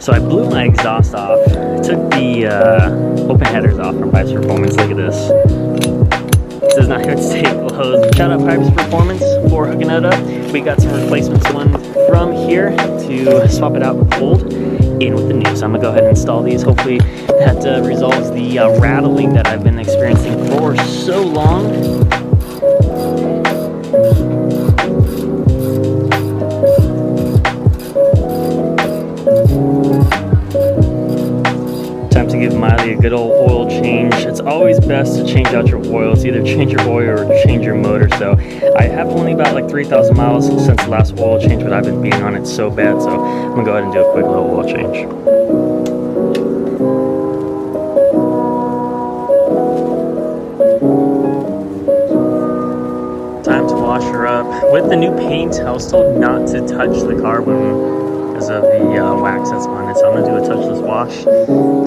So I blew my exhaust off, took the open headers off from Pypes Performance. Look at this. This is not here to stay closed. Shout out Pypes Performance for hooking it up. We got some replacements one from here to swap it out with old in with the new. So I'm gonna go ahead and install these. Hopefully that resolves the rattling that I've been experiencing for so long. Time to give Miley a good old oil change. It's always best to change out your oil. It's either change your oil or change your motor. So I have only about like 3,000 miles since the last oil change, but I've been beating on it so bad. So I'm gonna go ahead and do a quick little oil change. Time to wash her up. With the new paint, I was told not to touch the car because of the wax that's on it. So I'm gonna do a touchless wash,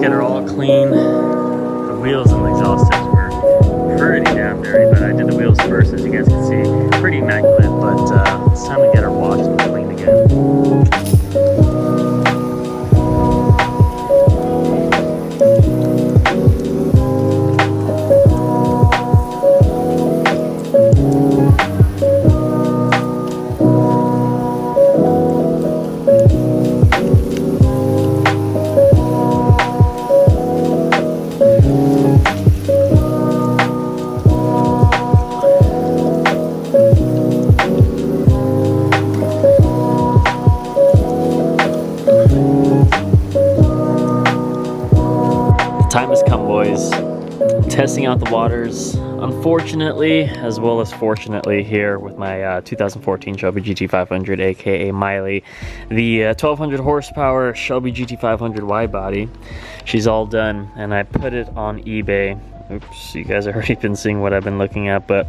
get her all clean. The wheels and the exhaust tips were pretty damn dirty, but I did the wheels first, as you guys can see. Pretty immaculate, but it's time to get her washed and clean again. Time has come, boys. Testing out the waters, unfortunately, as well as fortunately, here with my 2014 Shelby GT500, aka Miley, the 1200 horsepower Shelby GT500 wide body. She's all done, and I put it on eBay. Oops, you guys have already been seeing what I've been looking at, but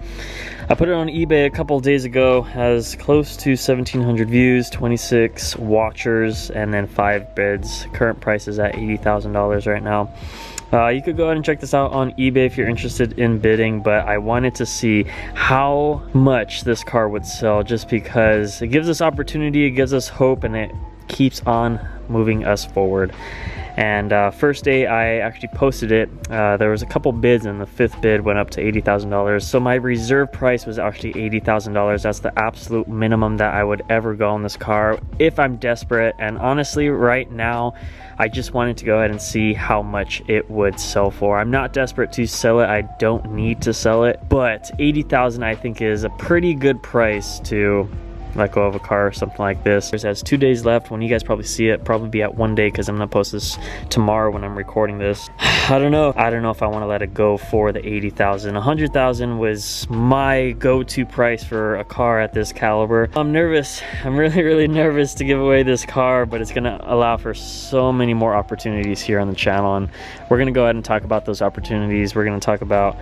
I put it on eBay a couple of days ago. Has close to 1,700 views, 26 watchers, and then 5 bids. Current price is at $80,000 right now. You could go ahead and check this out on eBay if you're interested in bidding, but I wanted to see how much this car would sell, just because it gives us opportunity, it gives us hope, and it keeps on moving us forward. And first day I actually posted it, there was a couple bids, and the 5th bid went up to $80,000. So my reserve price was actually $80,000. That's the absolute minimum that I would ever go on this car if I'm desperate. And honestly, right now, I just wanted to go ahead and see how much it would sell for. I'm not desperate to sell it. I don't need to sell it, but $80,000 I think is a pretty good price to let go of a car or something like this. It has 2 days left. When you guys probably see it, probably be at 1 day, because I'm gonna post this tomorrow when I'm recording this. I don't know if I want to let it go for the $80,000. $100,000 was my go-to price for a car at this caliber. I'm nervous. I'm really nervous to give away this car, but it's gonna allow for so many more opportunities here on the channel, and we're gonna go ahead and talk about those opportunities. We're gonna talk about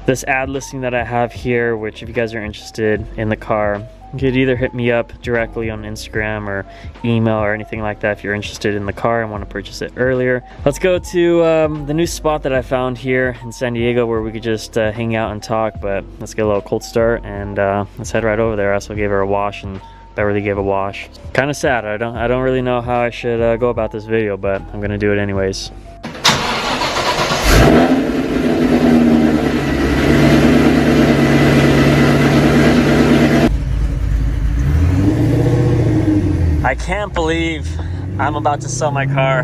this ad listing that I have here, which if you guys are interested in the car, you could either hit me up directly on Instagram or email or anything like that if you're interested in the car and want to purchase it earlier. Let's go to the new spot that I found here in San Diego where we could just hang out and talk, but let's get a little cold start and let's head right over there. I also gave her a wash, and Beverly gave a wash. Kind of sad. I don't really know how I should go about this video, but I'm gonna do it anyways. I can't believe I'm about to sell my car.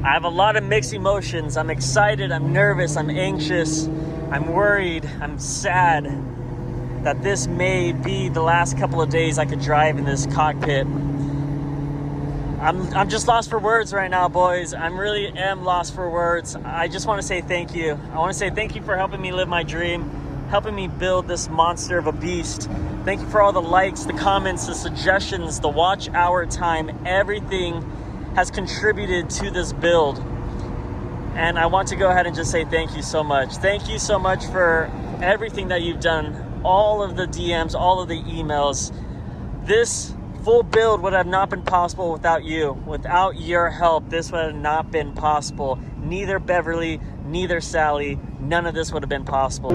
I have a lot of mixed emotions. I'm excited, I'm nervous, I'm anxious, I'm worried, I'm sad that this may be the last couple of days I could drive in this cockpit. I'm just lost for words right now, boys. I really am lost for words. I just want to say thank you. I want to say thank you for helping me live my dream, helping me build this monster of a beast. Thank you for all the likes, the comments, the suggestions, the watch hour time. Everything has contributed to this build. And I want to go ahead and just say thank you so much. Thank you so much for everything that you've done. All of the DMs, all of the emails. This full build would have not been possible without you. Without your help, this would have not been possible. Neither Beverly, neither Sally, none of this would have been possible.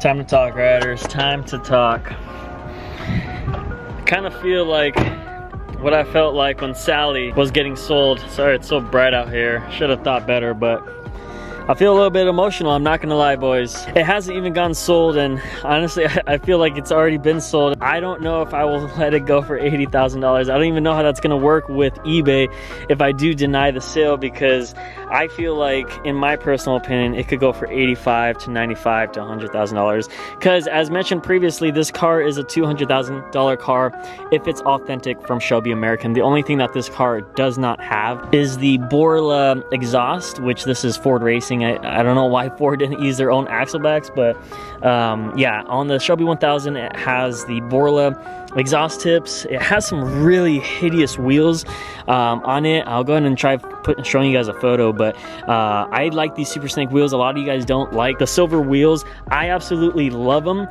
Time to talk, riders. Time to talk. I kind of feel like what I felt like when Sally was getting sold. Sorry, it's so bright out here. Should have thought better, but I feel a little bit emotional, I'm not gonna lie, boys. It hasn't even gotten sold, and honestly, I feel like it's already been sold. I don't know if I will let it go for $80,000. I don't even know how that's gonna work with eBay if I do deny the sale, because I feel like, in my personal opinion, it could go for $85,000 to $95,000 to $100,000. Because as mentioned previously, this car is a $200,000 car if it's authentic from Shelby American. The only thing that this car does not have is the Borla exhaust, which this is Ford Racing. I don't know why Ford didn't use their own axle backs, but yeah, on the Shelby 1000 it has the Borla exhaust tips. It has some really hideous wheels on it. I'll go ahead and try showing you guys a photo, but I like these Super Snake wheels. A lot of you guys don't like the silver wheels. I absolutely love them.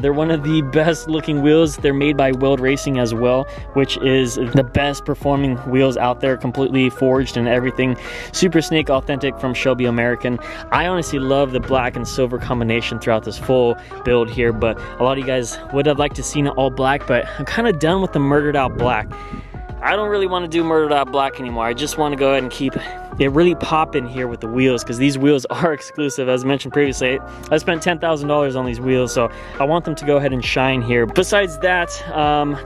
They're one of the best looking wheels. They're made by Weld Racing as well, which is the best performing wheels out there, completely forged and everything. Super Snake authentic from Shelby American. I honestly love the black and silver combination throughout this full build here, but a lot of you guys would have liked to seen it all black, but I'm kind of done with the murdered out black. I don't really want to do murdered out black anymore. I just want to go ahead and keep it really popping here with the wheels, because these wheels are exclusive. As mentioned previously, I spent $10,000 on these wheels, so I want them to go ahead and shine here. Besides that,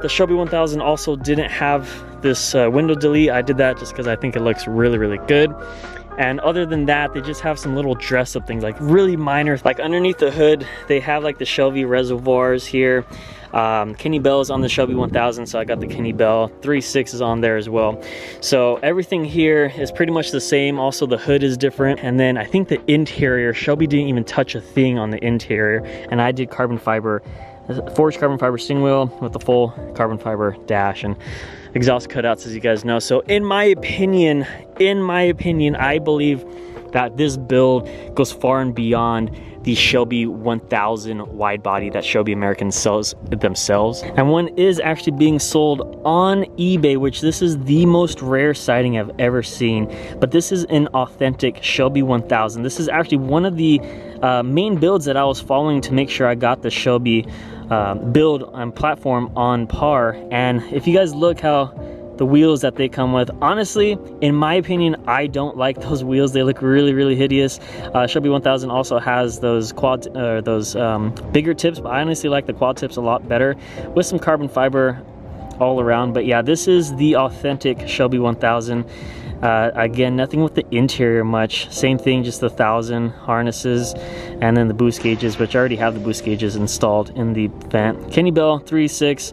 the Shelby 1000 also didn't have this window delete. I did that just because I think it looks really, really good. And other than that, they just have some little dress up things, like really minor. Like underneath the hood, they have like the Shelby reservoirs here. Kenne Bell's on the Shelby 1000, so I got the Kenne Bell. 3.6 is on there as well. So everything here is pretty much the same. Also, the hood is different. And then I think the interior, Shelby didn't even touch a thing on the interior. And I did carbon fiber, forged carbon fiber steering wheel with the full carbon fiber dash and exhaust cutouts, as you guys know. So in my opinion, I believe that this build goes far and beyond the Shelby 1000 wide body that Shelby American sells themselves. And one is actually being sold on eBay, which this is the most rare sighting I've ever seen. But this is an authentic Shelby 1000. This is actually one of the main builds that I was following to make sure I got the Shelby build and platform on par. And if you guys look how the wheels that they come with, honestly, in my opinion, I don't like those wheels. They look really, really hideous. Shelby 1000 also has those bigger tips, but I honestly like the quad tips a lot better with some carbon fiber all around. But yeah, this is the authentic Shelby 1000. Again, nothing with the interior much. Same thing, just the 1000 harnesses and then the boost gauges, which I already have the boost gauges installed in the vent. Kenne Bell 3.6.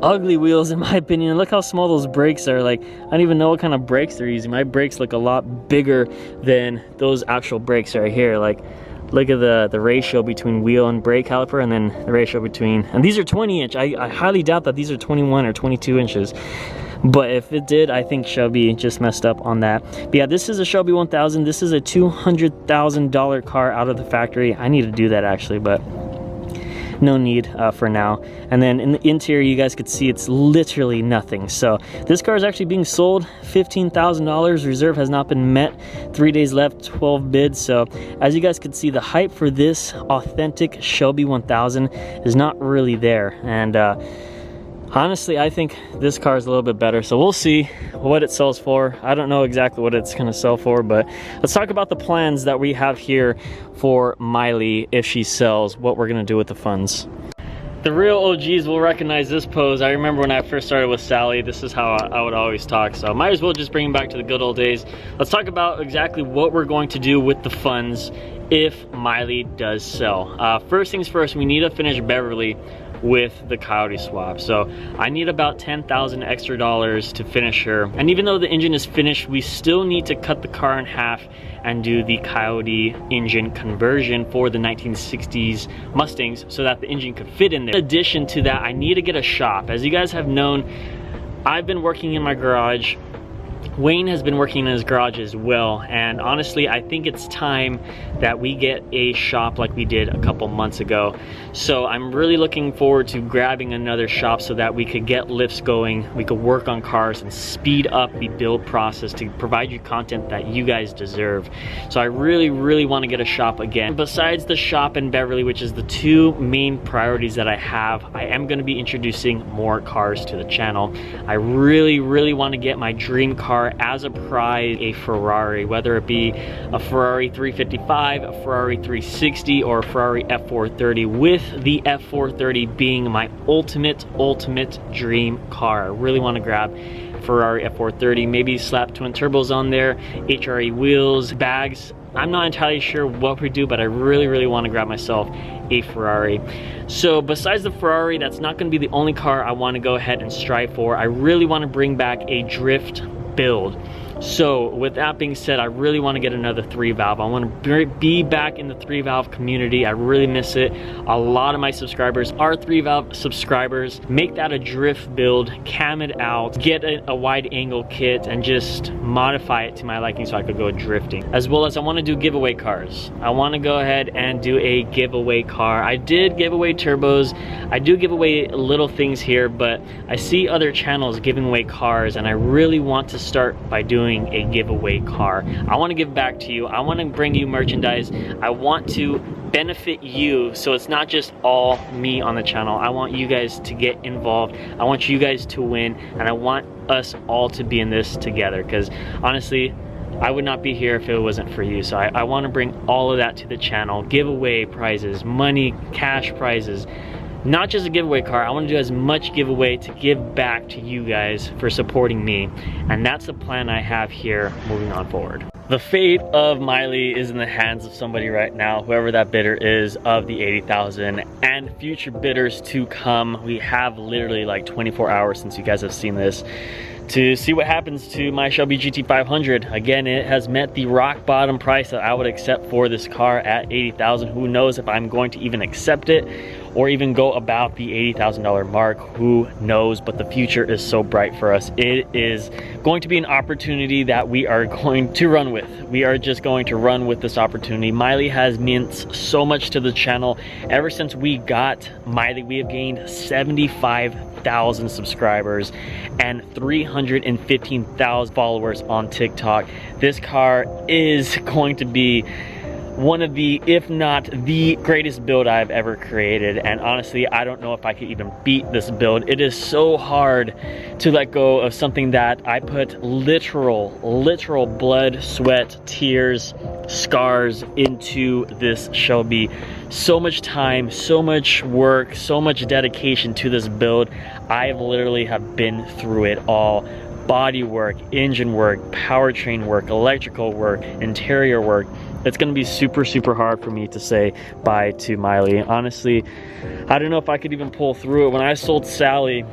Ugly wheels in my opinion. Look how small those brakes are. Like, I don't even know what kind of brakes they're using. My brakes look a lot bigger than those actual brakes right here. Like, look at the ratio between wheel and brake caliper, and then the ratio between, and these are 20 inch. I highly doubt that these are 21 or 22 inches. But if it did, I think Shelby just messed up on that. But yeah, this is a Shelby 1000. This is a $200,000 car out of the factory. I need to do that actually, but no need for now. And then in the interior, you guys could see it's literally nothing. So this car is actually being sold $15,000. Reserve has not been met. 3 days left, 12 bids. So as you guys could see, the hype for this authentic Shelby 1000 is not really there. And honestly, I think this car is a little bit better, so we'll see what it sells for. I don't know exactly what it's going to sell for, but let's talk about the plans that we have here for Miley if she sells, what we're going to do with the funds. The real OGs will recognize this pose. I remember when I first started with Sally, this is how I would always talk, so might as well just bring it back to the good old days. Let's talk about exactly what we're going to do with the funds if Miley does sell. First things first, we need to finish Beverly with the Coyote swap. So I need about $10,000 extra to finish her. And even though the engine is finished, we still need to cut the car in half and do the Coyote engine conversion for the 1960s Mustangs so that the engine could fit in there. In addition to that, I need to get a shop. As you guys have known, I've been working in my garage Wayne has been working in his garage as well, and honestly I think it's time that we get a shop like we did a couple months ago. So I'm really looking forward to grabbing another shop so that we could get lifts going, we could work on cars and speed up the build process to provide you content that you guys deserve. So I really want to get a shop again. Besides the shop in Beverly, which is the two main priorities that I have, I am going to be introducing more cars to the channel. I really want to get my dream car as a prize, a Ferrari, whether it be a Ferrari 355, a Ferrari 360, or a Ferrari F430, with the F430 being my ultimate dream car. I really want to grab Ferrari F430, maybe slap twin turbos on there, HRE wheels, bags. I'm not entirely sure what we do, but I really want to grab myself a Ferrari. So besides the Ferrari, that's not going to be the only car I want to go ahead and strive for. I really want to bring back a drift build. So with that being said, I really want to get another 3-valve. I want to be back in the 3-valve community. I really miss it. A lot of my subscribers are 3-valve subscribers. Make that a drift build, cam it out, get a wide angle kit, and just modify it to my liking so I could go drifting. As well as I want to do giveaway cars. I want to go ahead and do a giveaway car. I did give away turbos. I do give away little things here, but I see other channels giving away cars, and I really want to start by doing a giveaway car. I want to give back to you. I want to bring you merchandise. I want to benefit you, so it's not just all me on the channel. I want you guys to get involved. I want you guys to win, and I want us all to be in this together, because honestly, I would not be here if it wasn't for you. So I want to bring all of that to the channel. Giveaway prizes, money, cash prizes. Not just a giveaway car, I want to do as much giveaway to give back to you guys for supporting me. And that's the plan I have here moving on forward. The fate of Miley is in the hands of somebody right now, whoever that bidder is of the 80,000 and future bidders to come. We have literally like 24 hours since you guys have seen this to see what happens to my Shelby GT500. Again, it has met the rock bottom price that I would accept for this car at 80,000. Who knows if I'm going to even accept it or even go about the $80,000 mark. Who knows, but the future is so bright for us. It is going to be an opportunity that we are going to run with. We are just going to run with this opportunity. Miley has meant so much to the channel. Ever since we got Miley, we have gained 75,000 subscribers and 315,000 followers on TikTok. This car is going to be one of the, if not the greatest build I've ever created, and honestly I don't know if I could even beat this build. It is so hard to let go of something that I put literal blood, sweat, tears, scars into this Shelby. So much time, so much work, so much dedication to this build. I literally have been through it all. Body work, engine work, powertrain work, electrical work, interior work. It's gonna be super hard for me to say bye to Miley. Honestly, I don't know if I could even pull through it. When I sold Sally,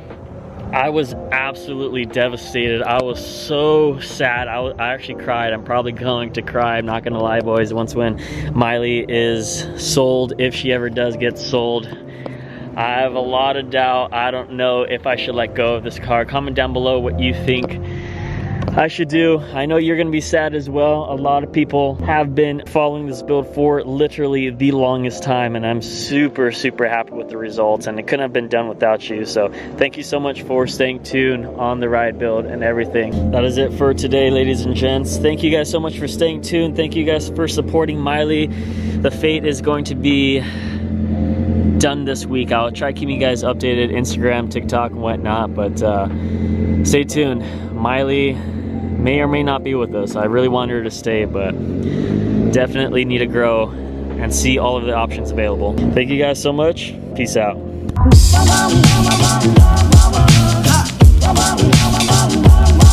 I was absolutely devastated. I was so sad. I actually cried. I'm probably going to cry. I'm not gonna lie, boys. Once when Miley is sold, if she ever does get sold, I have a lot of doubt. I don't know if I should let go of this car. Comment down below what you think I should do. I know you're gonna be sad as well. A lot of people have been following this build for literally the longest time, and I'm super happy with the results, and it couldn't have been done without you. So thank you so much for staying tuned on the ride build and everything. That is it for today, ladies and gents. Thank you guys so much for staying tuned. Thank you guys for supporting Miley. The fate is going to be done this week. I'll try keeping you guys updated, Instagram, TikTok, and whatnot, but stay tuned. Miley may or may not be with us. I really want her to stay, but definitely need to grow and see all of the options available. Thank you guys so much. Peace out.